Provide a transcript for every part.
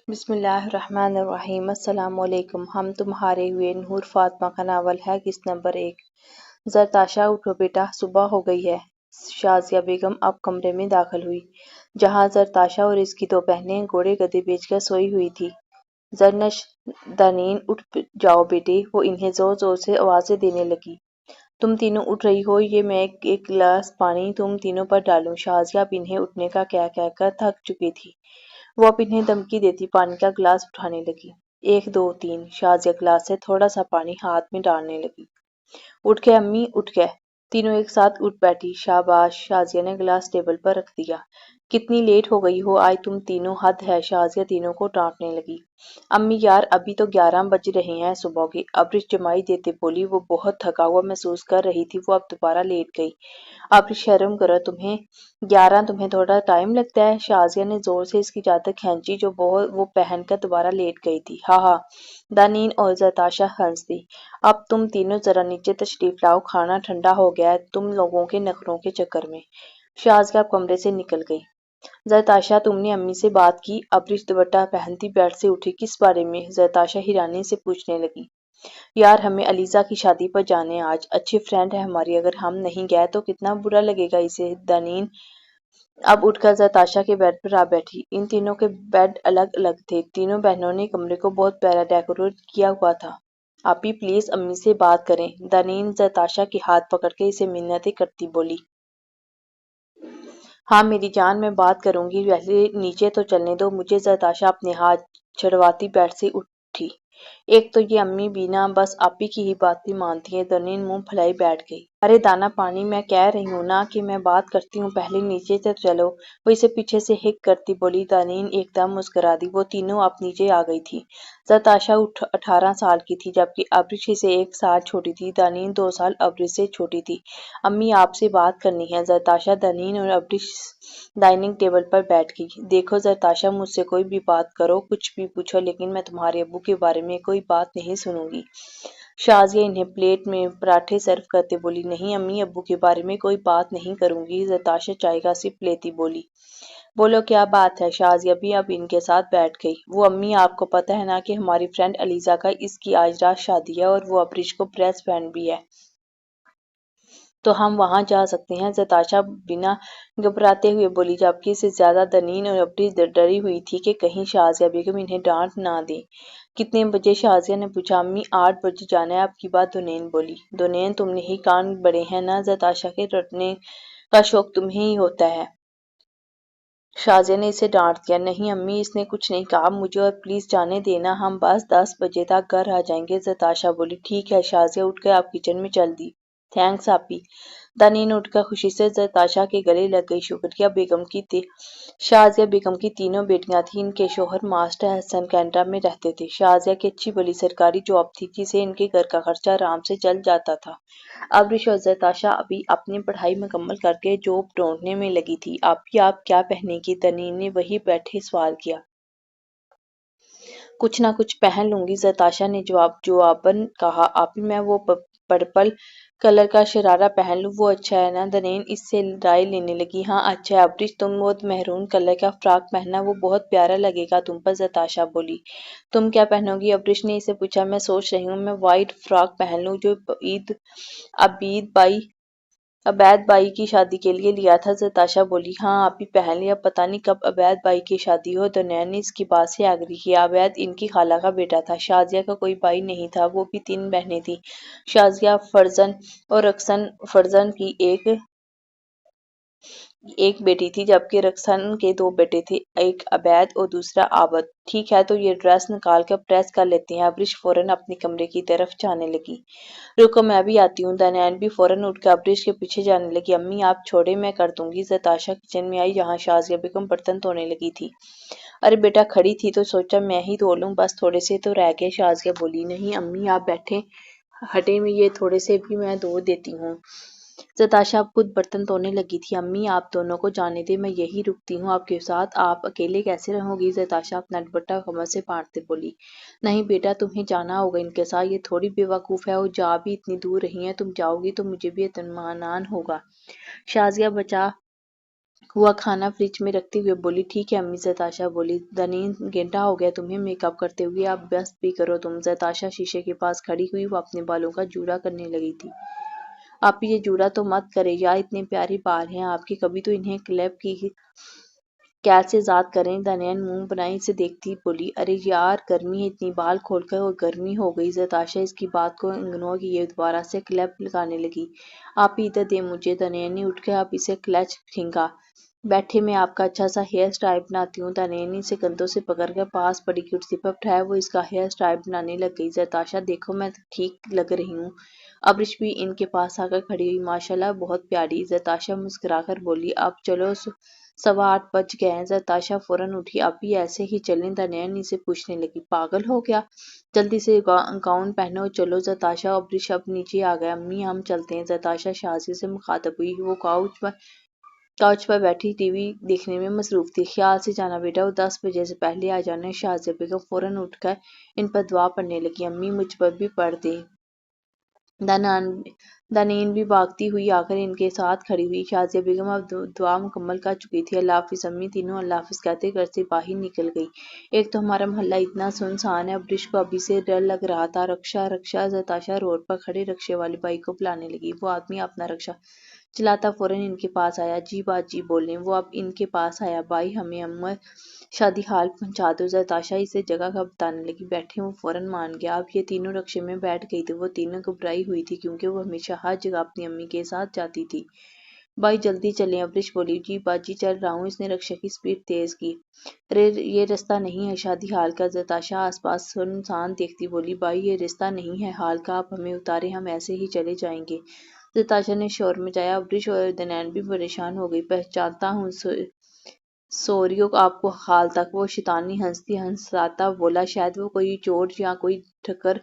بسم اللہ الرحمن الرحیم۔ السلام علیکم۔ ہم تمہارے ہوئے نور فاطمہ کا ناول ہے قسط نمبر 1۔ زرتاشا اٹھو بیٹا، صبح ہو گئی ہے۔ شازیہ بیگم اب کمرے میں داخل ہوئی جہاں زرتاشا اور اس کی دو بہنیں گھوڑے گدے بیچ کر سوئی ہوئی تھی۔ زرنش دانین اٹھ جاؤ بیٹے، وہ انہیں زور زور سے آوازیں دینے لگی۔ تم تینوں اٹھ رہی ہو، یہ میں ایک گلاس پانی تم تینوں پر ڈالوں۔ شازیہ اب انہیں اٹھنے کا کہہ کر تھک چکی تھی۔ وہ اب انہیں دھمکی دیتی پانی کا گلاس اٹھانے لگی۔ 1 2 3 شازیہ گلاس سے تھوڑا سا پانی ہاتھ میں ڈالنے لگی۔ اٹھ گئے امی، اٹھ گئے۔ تینوں ایک ساتھ اٹھ بیٹھی۔ شاباش، شازیہ نے گلاس ٹیبل پر رکھ دیا۔ کتنی لیٹ ہو گئی ہو آج تم تینوں، حد ہے۔ شازیہ تینوں کو ڈانٹنے لگی۔ امی یار، ابھی تو 11 بج رہے ہیں صبح کے، ابرش جمائی دیتے بولی۔ وہ بہت تھکا ہوا محسوس کر رہی تھی، وہ اب دوبارہ لیٹ گئی۔ ابرش شرم کرو تمہیں، 11 تمہیں تھوڑا ٹائم لگتا ہے؟ شازیہ نے زور سے اس کی چادر کھینچی جو وہ پہن کر دوبارہ لیٹ گئی تھی۔ ہا ہا، دانین اور زرتاشا ہنس دی۔ اب تم تینوں ذرا نیچے تشریف لاؤ، کھانا ٹھنڈا ہو گیا ہے تم لوگوں کے نخروں کے چکر میں۔ شازیہ اب کمرے سے نکل گئی۔ زرتاشا، تم نے امی سے بات کی؟ ابرش دوپٹہ پہنتی بیڈ سے اٹھی۔ کس بارے میں؟ زرتاشا حیرانی سے پوچھنے لگی۔ یار، ہمیں علیزہ کی شادی پر جانا ہے آج، اچھی فرینڈ ہے ہماری، اگر ہم نہیں گئے تو کتنا برا لگے گا اسے۔ دانین اب اٹھ کر زرتاشا کے بیڈ پر آ بیٹھی۔ ان تینوں کے بیڈ الگ الگ تھے۔ تینوں بہنوں نے کمرے کو بہت پیارا ڈیکوریٹ کیا ہوا تھا۔ آپی پلیز امی سے بات کریں۔ دانین زرتاشا کے ہاتھ پکڑ کے اسے منتیں کرتی بولی۔ ہاں میری جان، میں بات کروں گی، پہلے نیچے تو چلنے دو مجھے۔ زرتاشا اپنے ہاتھ چھڑواتی بیڈ سے اٹھی۔ ایک تو یہ امی بھی نا بس آپی کی ہی باتیں مانتی ہیں۔ دانین منہ پھیلائے بیٹھ گئی۔ ارے دانا پانی، میں کہہ رہی ہوں نا کہ میں بات کرتی ہوں، پہلے نیچے تو چلو، وہ اسے پیچھے سے ہک کرتی بولی۔ دانین ایک دم مسکرا دی۔ وہ تینوں اب نیچے آ گئی تھی۔ زرتاشا 18 سال کی تھی جبکہ ابرش سے 1 سال چھوٹی تھی۔ دانین 2 سال ابرش سے چھوٹی تھی۔ امی آپ سے بات کرنی ہے۔ زرتاشا، دانین اور ابرش ڈائننگ ٹیبل پر بیٹھ گئی۔ دیکھو زرتاشا، مجھ سے کوئی بھی بات کرو، کچھ بھی پوچھو، لیکن میں تمہارے ابو کے بارے میں کوئی بات نہیں سنوں گی۔ شازیہ انہیں پلیٹ میں پراٹھے سرو کرتے بولی۔ نہیں امی، ابو کے بارے میں کوئی بات نہیں کروں گی۔ زرتاشا چائے کا سپ لیتی بولی۔ بولو کیا بات ہے؟ شازیہ بھی اب ان کے ساتھ بیٹھ گئی۔ وہ امی، آپ کو پتہ ہے نا کہ ہماری فرینڈ علیزہ کا اس کی آج رات شادی ہے اور وہ ابرش کو بیسٹ فرینڈ بھی ہے، تو ہم وہاں جا سکتے ہیں؟ زرتاشا بنا گھبراتے ہوئے بولی، جبکہ اس سے زیادہ دانین اور ابرش ڈری ہوئی تھی کہ کہیں شازیہ بیگم انہیں ڈانٹ نہ دیں۔ کتنے بجے؟ شازیہ نے پوچھا۔ امی 8 بجے جانا ہے اب کی بات، دونین بولی۔ دونین، تم نے ہی کان بڑے ہیں نا، زرتاشا کے رٹنے کا شوق تمہیں ہی ہوتا ہے۔ شازیہ نے اسے ڈانٹ دیا۔ نہیں امی، اس نے کچھ نہیں کہا، مجھے اور پلیز جانے دینا، ہم بس 10 بجے تک گھر آ جائیں گے۔ زرتاشا بولی۔ ٹھیک ہے۔ شازیہ اٹھ کر اب کچن میں چل دی۔ تھینکس آپی۔ دانین اٹھ کر خوشی سے زرتاشا کے گلے لگ گئی۔ شکریہ بیگم کی شازیہ بیگم کی 3 بیٹیاں تھیں۔ ان کے شوہر ماسٹر حسن کینیڈا میں رہتے تھے۔ شازیہ کی اچھی بھلی سرکاری جاب تھی جس سے ان کے گھر کا خرچہ آرام سے چل جاتا تھا۔ ابرش اور زرتاشا ابھی اپنی پڑھائی مکمل کر کے جاب ڈھونڈنے میں لگی تھی۔ آپی آپ کیا پہنیں گی؟ دانین نے وہیں بیٹھے سوال کیا۔ کچھ نہ کچھ پہن لوں گی، زرتاشا نے جواباً کہا۔ آپی میں وہ پرپل کلر کا شرارہ پہن لوں، وہ اچھا ہے نا؟ دانین اس سے رائے لینے لگی۔ ہاں اچھا ہے۔ ابرش تم وہ میرون کلر کا فراک پہننا، وہ بہت پیارا لگے گا تم پر۔ زرتاشا بولی۔ تم کیا پہنو گی؟ ابرش نے اسے پوچھا۔ میں سوچ رہی ہوں میں وائٹ فراک پہن لوں جو عبید بائی کی شادی کے لیے لیا تھا۔ زرتاشا بولی۔ ہاں آپی پہن لیا، پتہ نہیں کب عبید بائی کی شادی ہو۔ دانین نے اس کی بات سے ایگری کیا۔ عبید ان کی خالہ کا بیٹا تھا۔ شازیہ کا کوئی بھائی نہیں تھا، وہ بھی 3 بہنیں تھیں، شازیہ، فرزن اور رکسن۔ فرزن کی ایک بیٹی تھی جبکہ رکسن کے 2 بیٹے تھے، ایک عبید اور دوسرا عابد۔ ٹھیک ہے، تو یہ ڈریس نکال کر پریس کر لیتے ہیں۔ ابرش فوراً اپنے کمرے کی طرف جانے لگی۔ رکو میں بھی آتی ہوں۔ دانین بھی فوراً اٹھ کر ابرش کے پیچھے جانے لگی۔ امی آپ چھوڑیں، میں کر دوں گی۔ زرتاشا کچن میں آئی جہاں شازیہ بیگم برتن دھونے لگی تھی۔ ارے بیٹا کھڑی تھی تو سوچا میں ہی دھو لوں، بس تھوڑے سے تو رہ گئے۔ شازیہ بولی۔ نہیں امی آپ بیٹھیں، ہٹیں، یہ تھوڑے سے بھی میں دھو دیتی ہوں۔ زرتاشا اب خود برتن دھونے لگی تھی۔ امی آپ دونوں کو جانے دیں، میں یہی رکتی ہوں آپ کے ساتھ، آپ اکیلے کیسے رہو گی؟ زرتاشا اپنا دوپٹہ کمر سے باندھتے بولی۔ نہیں بیٹا، تمہیں جانا ہوگا ان کے ساتھ، یہ تھوڑی بے وقوف ہے، اور جا بھی اتنی دور رہی ہیں، تم جاؤ گی تو مجھے بھی اطمینان ہوگا۔ شازیہ ہوا کھانا فریج میں رکھتے ہوئے بولی، ٹھیک ہے امی۔ زرتاشا بولی، دنین گھنٹہ ہو گیا تمہیں میک اپ کرتے ہوئے، اب بس بھی کرو تم۔ زرتاشا شیشے کے پاس کھڑی ہوئی، وہ اپنے بالوں کا جوڑا کرنے لگی تھی۔ آپ یہ جوڑا تو مت کرے یار، اتنے پیارے بال ہیں آپ کے، کبھی تو انہیں کلپ کی کیل سے ذات کریں۔ دنین منہ بنائی سے دیکھتی بولی، ارے یار گرمی ہے اتنی، بال کھول کر اور گرمی ہو گئی۔ زرتاشا اس کی بات کو اگنور کیے دوبارہ سے کلپ لگانے لگی۔ آپ ہی ادھر دیں مجھے۔ دنین نے اٹھ کر اب اسے کلچ پھینکا۔ بیٹھے میں آپ کا اچھا سا ہیئر سٹائل بناتی ہوں۔ دنین نے اسے کندھوں سے پکڑ کر پاس پڑی کرسی پر بٹھایا، وہ اس کا ہیئر سٹائل بنانے لگ گئی۔ زرتاشا دیکھو میں ٹھیک لگ رہی ہوں؟ ابرش بھی ان کے پاس آ کر کھڑی ہوئی، ماشاءاللہ بہت پیاری۔ زرتاشا مسکرا کر بولی، اب چلو 8:15 بج گئے ہیں۔ زرتاشا فوراً اٹھی، اب بھی ایسے ہی چلیں؟ دنین اسے پوچھنے لگی، پاگل ہو کیا؟ جلدی سے گاؤن پہنو اور چلو۔ زرتاشا ابرش اب نیچے آ گیا، امی ہم چلتے ہیں۔ زرتاشا شازیہ سے مخاطب ہوئی، وہ کاؤچ پر بیٹھی ٹی وی دیکھنے میں مصروف تھی۔ خیال سے جانا بیٹا، اور 10 بجے سے پہلے آ جانا۔ شازیہ بیگم فوراً اٹھ کر ان پر دعا پڑھنے لگی، امی مجھ پر بھی پڑھ دیں۔ دنین بھی بھاگتی ہوئی آ کر ان کے ساتھ کھڑی ہوئی۔ شازیہ بیگم اب دعا مکمل کر چکی تھی۔ اللہ حافظ امی۔ تینوں اللہ حافظ کہتے گھر سے باہر نکل گئی۔ ایک تو ہمارا محلہ اتنا سنسان ہے، ابرش کو ابھی سے ڈر لگ رہا تھا۔ رکشا رکشا۔ زرتاشا روڈ پر کھڑے رکشے والے بھائی کو بلانے لگی۔ وہ آدمی اپنا رکشا چلاتا فوراً ان کے پاس آیا، جی باجی بولیں۔ وہ اب ان کے پاس آیا، بھائی ہمیں عمر شادی حال پہنچا دو۔ زرتاشا اسے جگہ کا بتانے لگی، بیٹھیں۔ وہ فوراً مان گیا۔ اب یہ تینوں رکشے میں بیٹھ گئی تھی۔ وہ تینوں گھبرائی ہوئی تھی کیونکہ وہ ہمیشہ ہر جگہ اپنی امی کے ساتھ جاتی تھی۔ بھائی جلدی چلیں۔ ابرش بولی، جی باجی چل رہا ہوں۔ اس نے رکشے کی سپیڈ تیز کی۔ ارے یہ رستہ نہیں ہے شادی حال کا۔ زرتاشا آس پاس سنسان دیکھتی بولی، بھائی یہ رستہ نہیں ہے حال کا، آپ ہمیں اتاریں، ہم ایسے ہی چلے جائیں گے۔ زرتاشا نے شور مچایا۔ ابرش اور دنین بھی پریشان ہو گئی۔ پہچانتا ہوں سوریو آپ کو حال تک۔ وہ شیطانی ہنساتا بولا، شاید وہ کوئی چور یا کوئی ٹھکر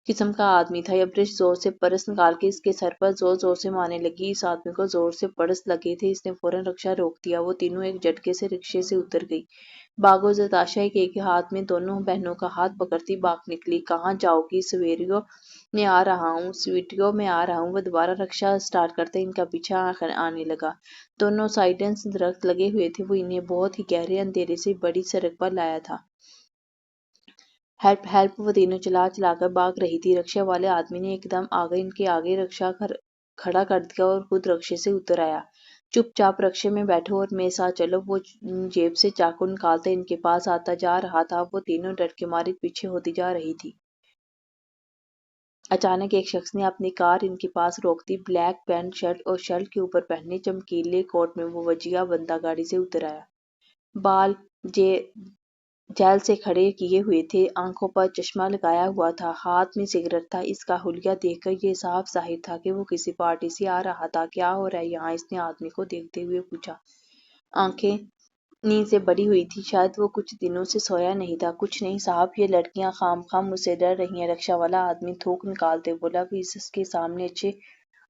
قسم کا آدمی تھا۔ ابرش زور سے پرس نکال کے اس کے سر پر زور زور سے مارنے لگی۔ اس آدمی کو زور سے پرس لگے تھے، اس نے فوراً رکشا روک دیا۔ وہ تینوں ایک جھٹکے سے رکشے سے اتر گئی۔ بھاگو۔ زرتاشا ایک ہاتھ میں دونوں بہنوں کا ہاتھ پکڑتی بھاگ نکلی۔ کہاں جاؤ گی؟ سویریو میں آ رہا ہوں، سویٹیو میں آ رہا ہوں۔ وہ دوبارہ رکشا اسٹارٹ کرتے ان کا پیچھا آنے لگا۔ دونوں سائیڈز درخت لگے ہوئے تھے، وہ انہیں بہت ہی گہرے اندھیرے سے بڑی سڑک پر لایا تھا۔ Help help. وہ تینوں چلا چلا کر بھاگ رہی تھی۔ رکشے والے آدمی نے ایک دم آگے ان کے آگے رکشا کھڑا کر دیا اور خود رکشے سے اتر آیا۔ چپ چاپ رکشے میں بیٹھو اور میرے ساتھ چلو۔ وہ جیب سے چاقو نکالتا ان کے پاس آتا جا رہا تھا۔ وہ تینوں ڈر کے مارے پیچھے ہوتی جا رہی تھی۔ اچانک ایک شخص نے اپنی کار ان کے پاس روک دی۔ بلیک پینٹ شرٹ اور شرٹ کے اوپر پہنے چمکیلے کوٹ میں وہ وجیہہ بندہ گاڑی سے اتر آیا۔ بال جیل سے کھڑے کیے ہوئے تھے، آنکھوں پر چشمہ لگایا ہوا تھا، ہاتھ میں سگریٹ تھا۔ اس کا حلیہ دیکھ کر یہ صاف ظاہر تھا کہ وہ کسی پارٹی سے آ رہا تھا۔ کیا ہو رہا ہے یہاں؟ اس نے آدمی کو دیکھتے ہوئے پوچھا۔ آنکھیں نیند سے بڑی ہوئی تھی، شاید وہ کچھ دنوں سے سویا نہیں تھا۔ کچھ نہیں صاحب، یہ لڑکیاں خام خواہ مجھ سے ڈر رہی ہیں۔ رکشہ والا آدمی تھوک نکالتے بولا۔ وہ اس کے سامنے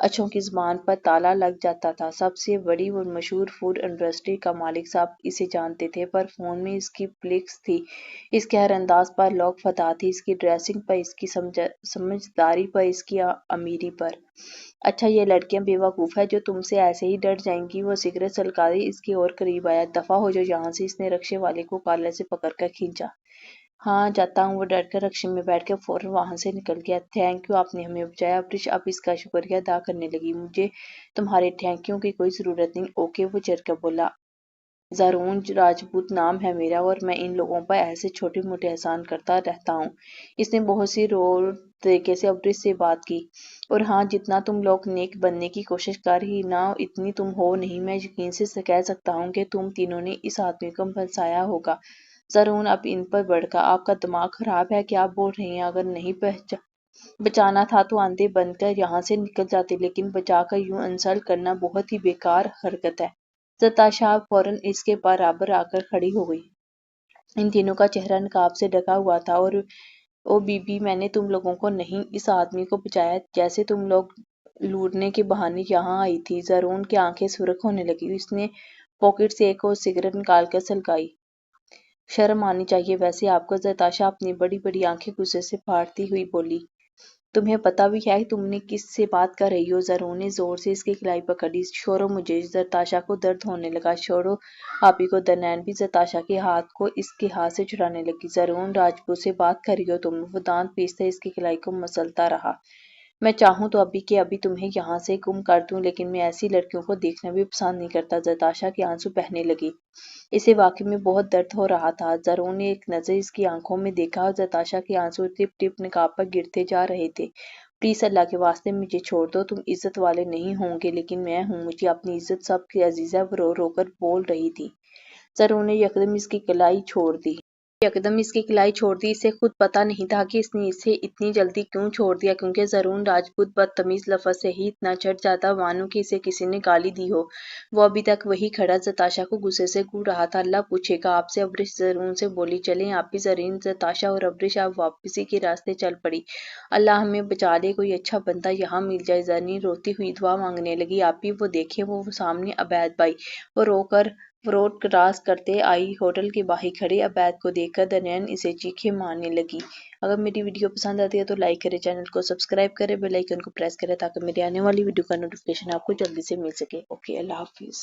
اچھوں کی زبان پر تالا لگ جاتا تھا۔ سب سے بڑی اور مشہور فوڈ انڈسٹری کا مالک صاحب اسے جانتے تھے، پر فون میں اس کی فلیکس تھی، اس کے ہر انداز پر لوگ فتح تھی، اس کی ڈریسنگ پر، اس کی سمجھداری پر، اس کی امیری پر۔ اچھا یہ لڑکیاں بے وقوف ہیں جو تم سے ایسے ہی ڈر جائیں گی؟ وہ سگریٹ سلگاتے اس کے اور قریب آیا۔ دفعہ ہو جاؤ یہاں سے۔ اس نے رکشے والے کو کالر سے پکڑ کر کھینچا۔ ہاں جاتا ہوں۔ وہ ڈر کر رکشے میں بیٹھ کر فوراً وہاں سے نکل گیا۔ تھینک یو، آپ نے ہمیں بچایا۔ ابرش اب اس کا شکریہ ادا کرنے لگی۔ مجھے تمہارے تھینک یو کی کوئی ضرورت نہیں۔ اوکے، وہ چڑھ کر بولا۔ زارون راجپوت نام ہے میرا، اور میں ان لوگوں پر ایسے چھوٹے موٹے احسان کرتا رہتا ہوں۔ اس نے بہت سی روڈ طریقے سے ابرش سے بات کی۔ اور ہاں، جتنا تم لوگ نیک بننے کی کوشش کر ہی نہ اتنی تم ہو نہیں۔ میں یقین سے کہہ سکتا ہوں کہ تم تینوں نے اس آدمی کو پھنسایا ہوگا۔ زارون اب ان پر بھڑکا، آپ کا دماغ خراب ہے؟ کیا بول رہے ہیں؟ اگر نہیں بچانا تھا تو اندھے بن کر یہاں سے نکل جاتے، لیکن بچا کر یوں انسلٹ کرنا بہت ہی بیکار حرکت ہے۔ زرتاشا فوراً اس کے برابر آ کر کھڑی ہو گئی۔ ان تینوں کا چہرہ نقاب سے ڈھکا ہوا تھا۔ اور او بی بی، میں نے تم لوگوں کو نہیں، اس آدمی کو بچایا جسے تم لوگ لوٹنے کے بہانے یہاں آئی تھی۔ زارون کی آنکھیں سرخ ہونے لگیں۔ اس نے پاکٹ سے ایک اور سگریٹ نکال کر سلگائی۔ شرم آنی چاہیے ویسے آپ کو۔ زرتاشا اپنی بڑی بڑی آنکھیں غصے سے پھاڑتی ہوئی بولی۔ تمہیں پتہ بھی ہے تم نے کس سے بات کر رہی ہو؟ زرون نے زور سے اس کی کلائی پکڑ لی۔ چھوڑو مجھے، زرتاشا کو درد ہونے لگا۔ چھوڑو آپی کو۔ درنین بھی زرتاشا کے ہاتھ کو اس کے ہاتھ سے چھڑانے لگی۔ زرون، راجپوت سے بات کر رہی ہو تم؟ وہ دانت پیستے اس کی کلائی کو مسلتا رہا۔ میں چاہوں تو ابھی کے ابھی تمہیں یہاں سے گم کر دوں، لیکن میں ایسی لڑکیوں کو دیکھنا بھی پسند نہیں کرتا۔ زرتاشا کے آنسو بہنے لگے۔ اسے واقعی میں بہت درد ہو رہا تھا۔ زرون نے ایک نظر اس کی آنکھوں میں دیکھا اور زرتاشا کے آنسو ٹپ ٹپ نقاب پر گرتے جا رہے تھے۔ پلیز اللہ کے واسطے مجھے چھوڑ دو، تم عزت والے نہیں ہوں گے لیکن میں ہوں، مجھے اپنی عزت سب سے عزیز ہے، وہ رو رو کر بول رہی تھی۔ زرون نے یکدم اس کی کلائی چھوڑ دی۔ اسے خود پتہ نہیں تھا کہ اس نے اسے اتنی جلدی کیوں چھوڑ دیا، کیونکہ زرون راجپوت بدتمیز لفظ سے ہی اتنا چڑھ جاتا مانو کہ اسے کسی نے گالی دی ہو۔ وہ ابھی تک وہیں کھڑا زرتاشا کو غصے سے گھور رہا تھا۔ اللہ پوچھے گا آپ سے، ابرش زرون سے بولی۔ چلیں آپی۔ زرتاشا اور ابرش اب واپسی کے راستے چل پڑی۔ اللہ ہمیں بچا لے، کوئی اچھا بندہ یہاں مل جائے۔ زرین روتی ہوئی دعا مانگنے لگی۔ آپی وہ دیکھیں، وہ سامنے عبید بھائی۔ وہ روڈ کراس کرتے آئی ہوٹل کے باہر کھڑے عبید کو دیکھ کر درنین اسے چیخیں مارنے لگی۔ اگر میری ویڈیو پسند آتی ہے تو لائک کریں، چینل کو سبسکرائب کریں، بیل آئیکن کو پریس کریں تاکہ میری آنے والی ویڈیو کا نوٹیفیکیشن آپ کو جلدی سے مل سکے۔ اوکے، اللہ حافظ۔